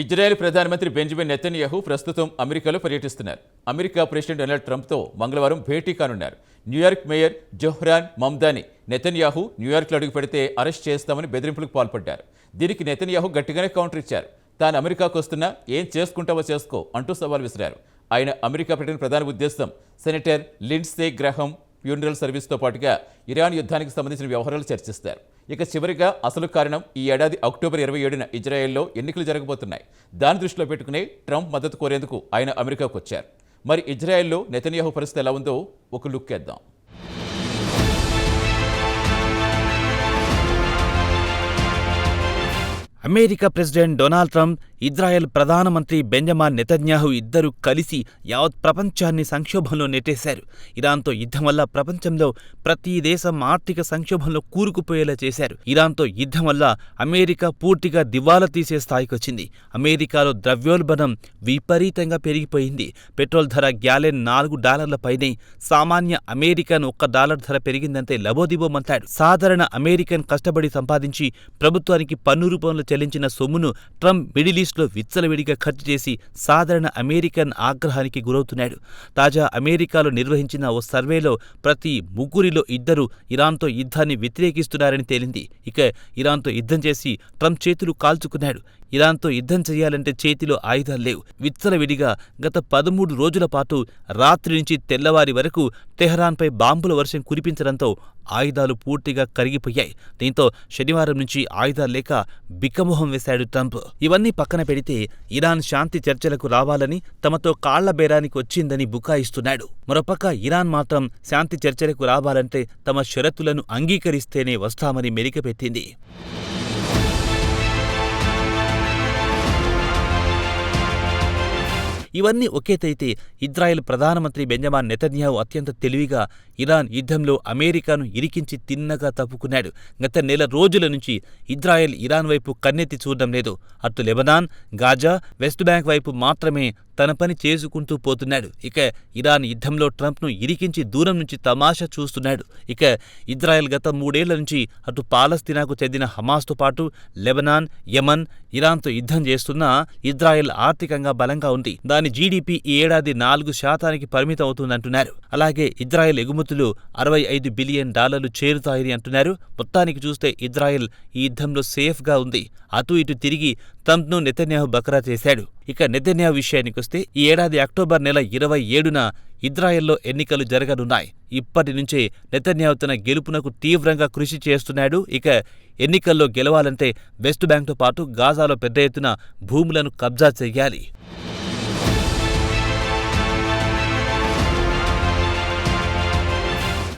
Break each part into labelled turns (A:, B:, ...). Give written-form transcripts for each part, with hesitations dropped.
A: Israel ప్రధానమంత్రి Benjamin Netanyahu ప్రస్తుతం అమెరికాలో పర్యటిస్తున్నారు. అమెరికా ప్రెసిడెంట్ డొనాల్డ్ ట్రంప్తో మంగళవారం భేటీ కానున్నారు. New York mayor Zohran Mamdani Netanyahu న్యూయార్క్లో అడుగు పెడితే అరెస్ట్ చేస్తామని బెదిరింపులకు పాల్పడ్డారు. దీనికి నెతన్యాహు గట్టిగానే కౌంటర్ ఇచ్చారు. తాను అమెరికాకు వస్తున్నా ఏం చేసుకుంటావో చేసుకో అంటూ సవాల్ విసిరారు. ఆయన అమెరికా పర్యటన ప్రధాన ఉద్దేశం సెనేటర్ లిండ్సే గ్రహం ఫ్యూనరల్ సర్వీస్తో పాటుగా ఇరాన్ యుద్ధానికి సంబంధించిన వ్యవహారాలు చర్చిస్తారు. ఇక చివరిగా అసలు కారణం ఈ ఏడాది అక్టోబర్ 27న ఇజ్రాయెల్లో ఎన్నికలు జరగబోతున్నాయి. దాని దృష్టిలో పెట్టుకుని ట్రంప్ మద్దతు కోరేందుకు ఆయన అమెరికాకు వచ్చారు. మరి ఇజ్రాయెల్లో నెతన్యాహు పరిస్థితి ఎలా ఉందో ఒక లుక్ వేద్దాం.
B: America president Donald Trump, Israel ప్రధానమంత్రి బెంజమిన్ నెతన్యాహు ఇద్దరూ కలిసి యావత్ ప్రపంచాన్ని సంక్షోభంలో నెట్టేశారు. ఇరాన్తో యుద్ధం వల్ల ప్రపంచంలో ప్రతి దేశం ఆర్థిక సంక్షోభంలో కూరుకుపోయేలా చేశారు. ఇరాన్తో యుద్ధం వల్ల అమెరికా పూర్తిగా దివాలా తీసే స్థాయికొచ్చింది. అమెరికాలో ద్రవ్యోల్బణం విపరీతంగా పెరిగిపోయింది. పెట్రోల్ ధర గ్యాలెన్ $4 పైనే. సామాన్య అమెరికన్ $1 ధర పెరిగిందంటే లబోదిబోమంటాడు. సాధారణ అమెరికన్ కష్టపడి సంపాదించి ప్రభుత్వానికి పన్ను రూపంలో చెల్లించిన సొమ్మును ట్రంప్ మిడిల్ ఈస్ట్లో విచ్చలవిడిగా ఖర్చు చేసి సాధారణ అమెరికన్ ఆగ్రహానికి గురవుతున్నాడు. తాజా అమెరికాలో నిర్వహించిన ఓ సర్వేలో ప్రతి 3 ఇద్దరు ఇరాన్తో యుద్ధాన్ని వ్యతిరేకిస్తున్నారని తేలింది. ఇక ఇరాన్తో యుద్ధం చేసి ట్రంప్ చేతులు కాల్చుకున్నాడు. ఇరాన్తో యుద్ధం చేయాలంటే చేతిలో ఆయుధాలు లేవు. విచ్చలవిడిగా గత 13 రోజుల పాటు రాత్రి నుంచి తెల్లవారి వరకు తెహరాన్పై బాంబుల వర్షం కురిపించడంతో ఆయుధాలు పూర్తిగా కరిగిపోయాయి. దీంతో శనివారం నుంచి ఆయుధాలు లేక బిక్కమొహం వేశాడు ట్రంప్. ఇవన్నీ పక్కన పెడితే ఇరాన్ శాంతి చర్చలకు రావాలని, తమతో కాళ్ల బేరానికి వచ్చిందని బుకాయిస్తున్నాడు. మరోపక్క ఇరాన్ మాత్రం శాంతి చర్చలకు రావాలంటే తమ షరతులను అంగీకరిస్తేనే వస్తామని మెలికపెట్టింది. ఇవన్నీ ఒకేతైతే ఇజ్రాయెల్ ప్రధానమంత్రి బెంజమిన్ నెతన్యాహు అత్యంత తెలివిగా ఇరాన్ యుద్ధంలో అమెరికాను ఇరికించి తిన్నగా తప్పుకున్నాడు. గత నెల రోజుల నుంచి ఇజ్రాయెల్ ఇరాన్ వైపు కన్నెత్తి చూడడం లేదు. అటు లెబనాన్, గాజా, వెస్ట్ బ్యాంక్ వైపు మాత్రమే తన పని చేసుకుంటూ పోతున్నాడు. ఇక ఇరాన్ యుద్ధంలో ట్రంప్ను ఇరికించి దూరం నుంచి తమాషా చూస్తున్నాడు. ఇక ఇజ్రాయెల్ గత 3 ఏళ్ల నుంచి అటు పాలస్తీనాకు చెందిన హమాస్తో పాటు లెబనాన్, యమన్, ఇరాన్తో యుద్ధం చేస్తున్నా ఇజ్రాయెల్ ఆర్థికంగా బలంగా ఉంది. దాని జీడీపీ ఈ ఏడాది 4% పరిమితం అవుతుందంటున్నారు. అలాగే ఇజ్రాయెల్ ఎగుమతులు $65 బిలియన్ చేరుతాయని అంటున్నారు. మొత్తానికి చూస్తే ఇజ్రాయెల్ ఈ యుద్ధంలో సేఫ్గా ఉంది. అటు ఇటు తిరిగి ట్రంప్ను నెతన్యాహు బకరా చేశాడు. ఇక నెతన్యాహు విషయానికొస్తే ఈ ఏడాది అక్టోబర్ నెల 27న ఇజ్రాయెల్లో ఎన్నికలు జరగనున్నాయి. ఇప్పటి నుంచే నెతన్యాహు తన గెలుపునకు తీవ్రంగా కృషి చేస్తున్నాడు. ఇక ఎన్నికల్లో గెలవాలంటే వెస్ట్ బ్యాంక్తో పాటు గాజాలో పెద్ద ఎత్తున భూములను కబ్జా చెయ్యాలి.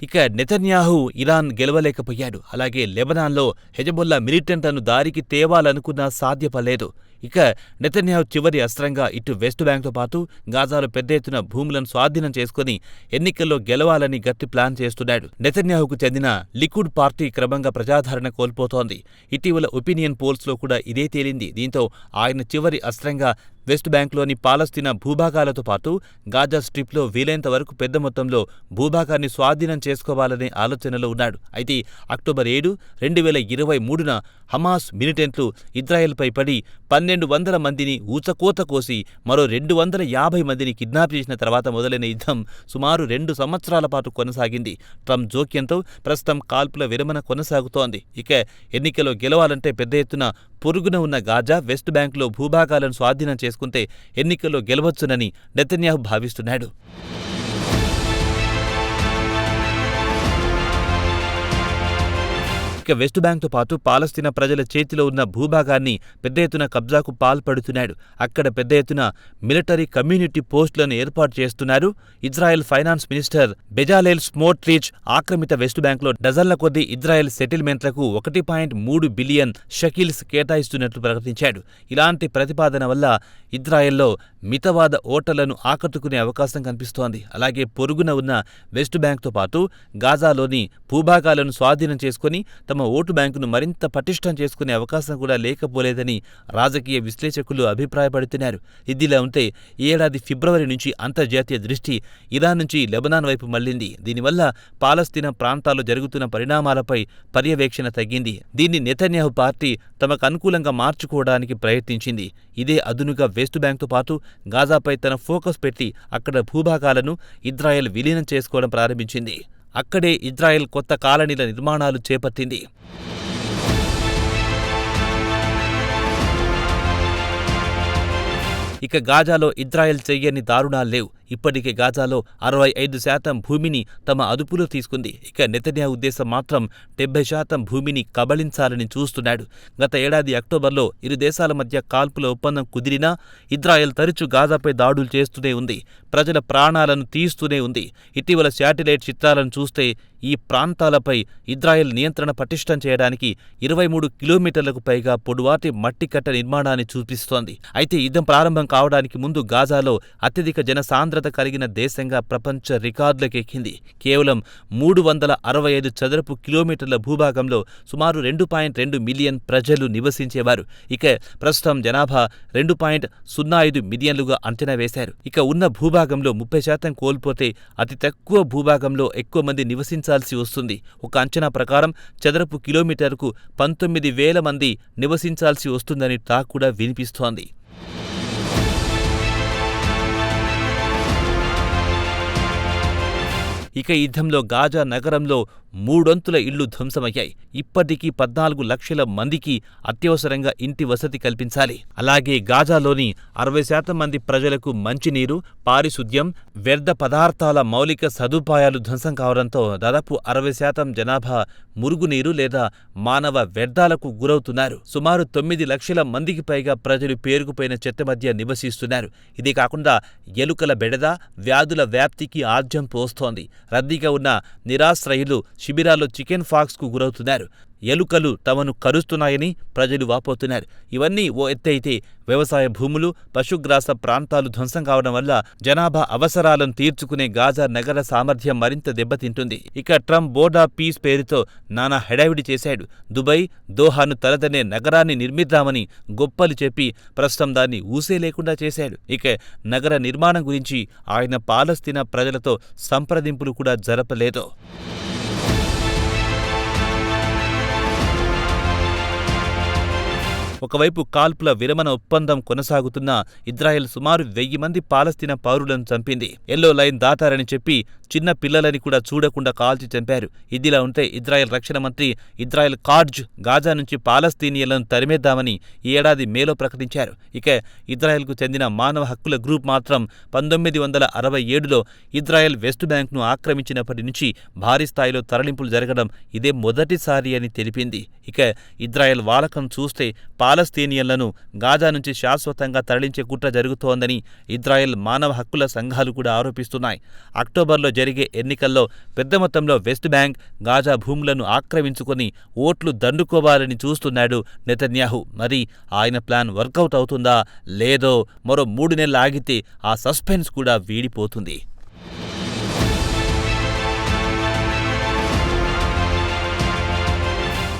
B: ఇక నెతన్యాహు ఇరాన్ గెలవలేకపోయాడు. అలాగే లెబనాన్లో హెజబొల్లా మిలిటెంట్లను దారికి తేవాలనుకున్నా సాధ్యపడలేదు. ఇక నెతన్యాహు చివరి అస్త్రంగా ఇటు వెస్ట్ బ్యాంక్తో పాటు గాజాలో పెద్ద ఎత్తున భూములను స్వాధీనం చేసుకుని ఎన్నికల్లో గెలవాలని గట్టి ప్లాన్ చేస్తున్నాడు. నెతన్యాహుకు చెందిన లికుడ్ పార్టీ క్రమంగా ప్రజాదరణ కోల్పోతోంది. ఇటీవల ఒపీనియన్ పోల్స్లో కూడా ఇదే తేలింది. దీంతో ఆయన చివరి అస్త్రంగా వెస్ట్ బ్యాంక్లోని పాలస్తీనా భూభాగాలతో పాటు గాజా స్ట్రిప్లో వీలైనంత వరకు పెద్ద మొత్తంలో భూభాగాన్ని స్వాధీనం చేసుకోవాలనే ఆలోచనలో ఉన్నాడు. అయితే అక్టోబర్ 7, 2023న హమాస్ మిలిటెంట్లు ఇజ్రాయెల్పై పడి 1200 మందిని ఊచకోత కోసి మరో 250 మందిని కిడ్నాప్ చేసిన తర్వాత మొదలైన యుద్ధం సుమారు 2 సంవత్సరాల పాటు కొనసాగింది. ట్రంప్ జోక్యంతో ప్రస్తుతం కాల్పుల విరమణ కొనసాగుతోంది. ఇక ఎన్నికలో గెలవాలంటే పెద్ద ఎత్తున పొరుగున ఉన్న గాజా, వెస్ట్ బ్యాంక్లో భూభాగాలను స్వాధీనం చేసుకుంటే ఎన్నికల్లో గెలవచ్చునని నెతన్యాహు భావిస్తున్నాడు. ఇక వెస్ట్ బ్యాంక్తో పాటు పాలస్తీనా ప్రజల చేతిలో ఉన్న భూభాగాన్ని పెద్ద ఎత్తున కబ్జాకు పాల్పడుతున్నాడు. అక్కడ పెద్ద ఎత్తున మిలిటరీ కమ్యూనిటీ పోస్టులను ఏర్పాటు చేస్తున్నారు. ఇజ్రాయెల్ ఫైనాన్స్ మినిస్టర్ బెజాలెల్ స్మోట్రిచ్ ఆక్రమిత వెస్ట్ బ్యాంక్లో డజన్ల కొద్దీ ఇజ్రాయెల్ సెటిల్మెంట్లకు 1.3 బిలియన్ షెకిల్స్ కేటాయిస్తున్నట్లు ప్రకటించాడు. ఇలాంటి ప్రతిపాదన వల్ల ఇజ్రాయెల్లో మితవాద ఓటర్లను ఆకట్టుకునే అవకాశం కనిపిస్తోంది. అలాగే పొరుగున ఉన్న వెస్ట్ బ్యాంక్తో పాటు గాజాలోని భూభాగాలను స్వాధీనం చేసుకుని తమ తమ ఓటు బ్యాంకును మరింత పటిష్టం చేసుకునే అవకాశం కూడా లేకపోలేదని రాజకీయ విశ్లేషకులు అభిప్రాయపడుతున్నారు. ఇదిలా ఉంటే ఈ ఏడాది ఫిబ్రవరి నుంచి అంతర్జాతీయ దృష్టి ఇరాన్ నుంచి లెబనాన్ వైపు మళ్లింది. దీనివల్ల పాలస్తీనా ప్రాంతాల్లో జరుగుతున్న పరిణామాలపై పర్యవేక్షణ తగ్గింది. దీన్ని నెతన్యాహు పార్టీ తమకు అనుకూలంగా మార్చుకోవడానికి ప్రయత్నించింది. ఇదే అదునుగా వెస్ట్ బ్యాంక్తో పాటు గాజాపై తన ఫోకస్ పెట్టి అక్కడ భూభాగాలను ఇజ్రాయెల్ విలీనం చేసుకోవడం ప్రారంభించింది. అక్కడే ఇజ్రాయెల్ కొత్త కాలనీల నిర్మాణాలు చేపట్టింది. ఇక గాజాలో ఇజ్రాయెల్ చెయ్యని దారుణాలు లేవు. ఇప్పటికే గాజాలో 65% భూమిని తమ అదుపులో తీసుకుంది. ఇక నెతన్యాహు ఉద్దేశం మాత్రం 70% భూమిని కబళించాలని చూస్తున్నాడు. గత ఏడాది అక్టోబర్లో ఇరు దేశాల మధ్య కాల్పుల ఒప్పందం కుదిరినా ఇజ్రాయెల్ తరచూ గాజాపై దాడులు చేస్తూనే ఉంది. ప్రజల ప్రాణాలను తీస్తూనే ఉంది. ఇటీవల శాటిలైట్ చిత్రాలను చూస్తే ఈ ప్రాంతాలపై ఇజ్రాయెల్ నియంత్రణ పటిష్టం చేయడానికి 23 కిలోమీటర్లకు పైగా పొడవాటి మట్టికట్ట నిర్మాణాన్ని చూపిస్తోంది. అయితే యుద్ధం ప్రారంభం కావడానికి ముందు గాజాలో అత్యధిక జనసాంద్రత కలిగిన దేశంగా ప్రపంచ రికార్డులకెక్కింది. కేవలం 365 చదరపు కిలోమీటర్ల భూభాగంలో సుమారు 2.2 మిలియన్ ప్రజలు నివసించేవారు. ఇక ప్రస్తుతం జనాభా 2.05 మిలియన్లుగా అంచనా వేశారు. ఇక ఉన్న భూభాగంలో 30% కోల్పోతే అతి తక్కువ భూభాగంలో ఎక్కువ మంది నివసించాల్సి వస్తుంది. ఒక అంచనా ప్రకారం చదరపు కిలోమీటర్కు 19,000 మంది నివసించాల్సి వస్తుందని టాక్ కూడా వినిపిస్తోంది. ఇక యుద్ధంలో గాజా నగరంలో 3 ఇళ్లు ధ్వంసమయ్యాయి. ఇప్పటికీ 14 లక్షల మందికి అత్యవసరంగా ఇంటి వసతి కల్పించాలి. అలాగే గాజాలోని 60% మంది ప్రజలకు మంచినీరు, పారిశుద్ధ్యం, వ్యర్థ పదార్థాల మౌలిక సదుపాయాలు ధ్వంసం కావడంతో దాదాపు 60% జనాభా మురుగునీరు లేదా మానవ వ్యర్థాలకు గురవుతున్నారు. సుమారు 9 లక్షల మందికి పైగా ప్రజలు పేరుకుపోయిన చెత్త మధ్య నివసిస్తున్నారు. ఇదే కాకుండా ఎలుకల బెడద, వ్యాధుల వ్యాప్తికి ఆజ్యం పోస్తోంది. రద్దీగా ఉన్న నిరాశ్రయులు శిబిరాల్లో చికెన్ ఫాక్స్కు గురవుతున్నారు. ఎలుకలు తమను కరుస్తున్నాయని ప్రజలు వాపోతున్నారు. ఇవన్నీ ఓ ఎత్తైతే వ్యవసాయ భూములు, పశుగ్రాస ప్రాంతాలు ధ్వంసం కావడం వల్ల జనాభా అవసరాలను తీర్చుకునే గాజా నగర సామర్థ్యం మరింత దెబ్బతింటుంది. ఇక ట్రంప్ బోర్డ్ ఆఫ్ పీస్ పేరుతో నానా హడావిడి చేశాడు. దుబాయ్, దోహాను తలదనే నగరాన్ని నిర్మిద్దామని గొప్పలు చెప్పి ప్రస్తుతం దాన్ని ఊసే లేకుండా చేశాడు. ఇక నగర నిర్మాణం గురించి ఆయన పాలస్తీనా ప్రజలతో సంప్రదింపులు కూడా జరపలేదు. ఒకవైపు కాల్పుల విరమణ ఒప్పందం కొనసాగుతున్నా ఇజ్రాయెల్ సుమారు 1000 మంది పాలస్తీనా పౌరులను చంపింది. ఎల్లో లైన్ దాటారని చెప్పి చిన్న పిల్లలని కూడా చూడకుండా కాల్చి చంపారు. ఇదిలా ఉంటే ఇజ్రాయెల్ రక్షణ మంత్రి ఇజ్రాయెల్ కాట్జ్ గాజా నుంచి పాలస్తీనియన్లను తరిమేద్దామని ఈ ఏడాది మేలో ప్రకటించారు. ఇక ఇజ్రాయెల్కు చెందిన మానవ హక్కుల గ్రూప్ మాత్రం 1967లో ఇజ్రాయెల్ వెస్ట్ బ్యాంక్ను ఆక్రమించినప్పటి నుంచి భారీ స్థాయిలో తరలింపులు జరగడం ఇదే మొదటిసారి అని తెలిపింది. ఇక ఇజ్రాయెల్ వాలకం చూస్తే పాలస్తీనియన్లను గాజా నుంచి శాశ్వతంగా తరలించే కుట్ర జరుగుతోందని ఇజ్రాయెల్ మానవ హక్కుల సంఘాలు కూడా ఆరోపిస్తున్నాయి. అక్టోబర్లో జరిగే ఎన్నికల్లో పెద్ద మొత్తంలో వెస్ట్ బ్యాంక్, గాజా భూములను ఆక్రమించుకొని ఓట్లు దండుకోవాలని చూస్తున్నాడు నెతన్యాహు. మరి ఆయన ప్లాన్ వర్కౌట్ అవుతుందా లేదో మరో 3 నెలలు ఆగితే ఆ సస్పెన్స్ కూడా వీడిపోతుంది.